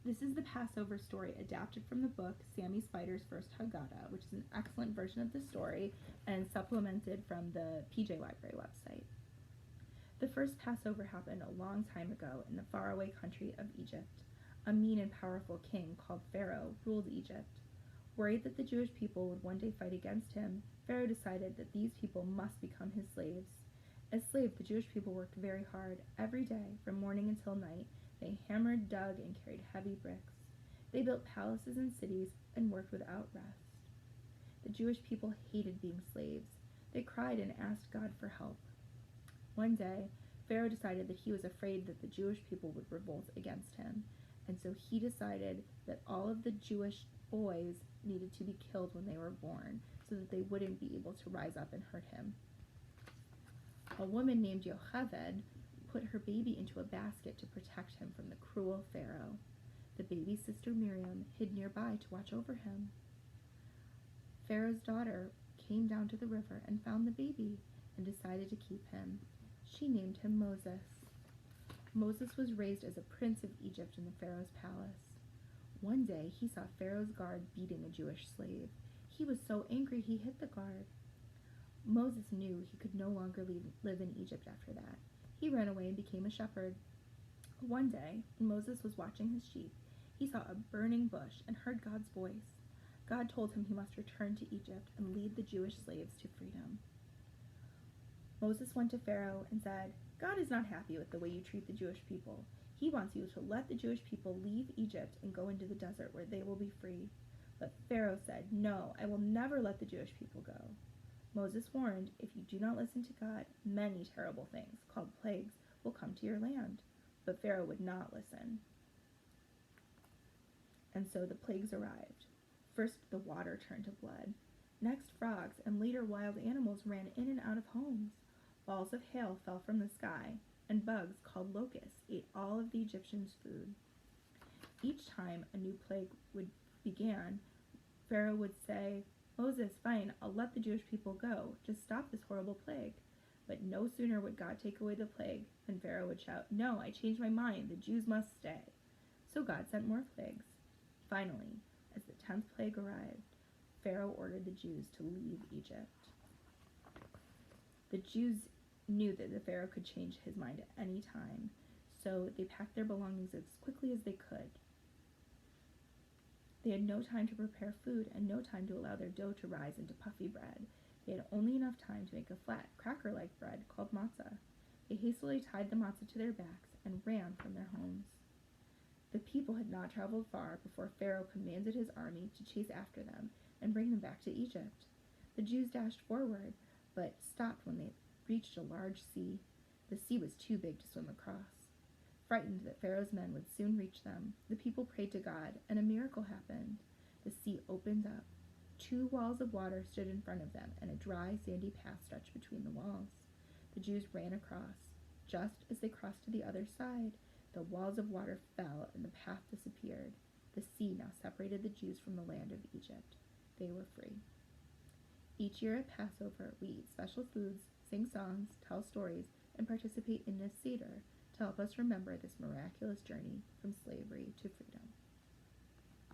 This is the Passover story adapted from the book Sammy Spider's First Haggadah, which is an excellent version of the story and supplemented from the PJ Library website. The first Passover happened a long time ago in the faraway country of Egypt. A mean and powerful king called Pharaoh ruled Egypt. Worried that the Jewish people would one day fight against him, Pharaoh decided that these people must become his slaves. As slaves, the Jewish people worked very hard. Every day, from morning until night, they hammered, dug, and carried heavy bricks. They built palaces and cities and worked without rest. The Jewish people hated being slaves. They cried and asked God for help. One day, Pharaoh decided that he was afraid that the Jewish people would revolt against him, and so he decided that all of the Jewish boys needed to be killed when they were born so that they wouldn't be able to rise up and hurt him. A woman named Yocheved put her baby into a basket to protect him from the cruel Pharaoh. The baby's sister Miriam hid nearby to watch over him. Pharaoh's daughter came down to the river and found the baby and decided to keep him. She named him Moses. Moses was raised as a prince of Egypt in the Pharaoh's palace. One day he saw Pharaoh's guard beating a Jewish slave. He was so angry he hit the guard. Moses knew he could no longer live in Egypt after that. He ran away and became a shepherd. One day, when Moses was watching his sheep, he saw a burning bush and heard God's voice. God told him he must return to Egypt and lead the Jewish slaves to freedom. Moses went to Pharaoh and said, "God is not happy with the way you treat the Jewish people. He wants you to let the Jewish people leave Egypt and go into the desert where they will be free." But Pharaoh said, "No, I will never let the Jewish people go." Moses warned, "If you do not listen to God, many terrible things, called plagues, will come to your land." But Pharaoh would not listen. And so the plagues arrived. First, the water turned to blood. Next, frogs and later wild animals ran in and out of homes. Balls of hail fell from the sky, and bugs called locusts ate all of the Egyptians' food. Each time a new plague began, Pharaoh would say, "Moses, fine, I'll let the Jewish people go. Just stop this horrible plague." But no sooner would God take away the plague than Pharaoh would shout, "No, I changed my mind. The Jews must stay." So God sent more plagues. Finally, as the 10th plague arrived, Pharaoh ordered the Jews to leave Egypt. The Jews knew that the Pharaoh could change his mind at any time, so they packed their belongings as quickly as they could. They had no time to prepare food and no time to allow their dough to rise into puffy bread. They had only enough time to make a flat, cracker-like bread called matzah. They hastily tied the matzah to their backs and ran from their homes. The people had not traveled far before Pharaoh commanded his army to chase after them and bring them back to Egypt. The Jews dashed forward, but stopped when they reached a large sea. The sea was too big to swim across. Frightened that Pharaoh's men would soon reach them, the people prayed to God, and a miracle happened. The sea opened up. 2 walls of water stood in front of them, and a dry, sandy path stretched between the walls. The Jews ran across. Just as they crossed to the other side, the walls of water fell and the path disappeared. The sea now separated the Jews from the land of Egypt. They were free. Each year at Passover, we eat special foods, sing songs, tell stories, and participate in a seder to help us remember this miraculous journey from slavery to freedom.